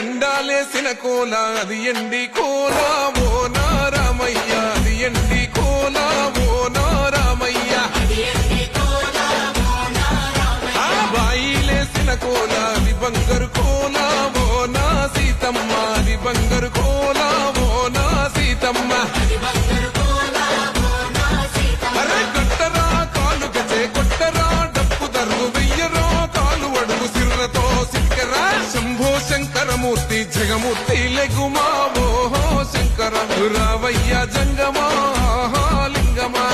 ఎండాలేసిన కోల అది ఎండి కోల ఓ నారామయ్య అది ఎండి కోల ఓ నారామయ్య బాయిలేసిన కోల అది బంగారు కోల ఓ నా సీతమ్మ అది బంగారు కోల ఓ నా సీతమ్మ అరే కట్టరా కాలు గజే కొట్టరా డప్పు దర్రు వెయ్యరో కాలు అడుగు సిర్రతో సిక్కరా శంభో శంకరమూర్తి జగమూర్తి లెగుమా ఓహో శంకర రావయ్య జంగమా లింగమా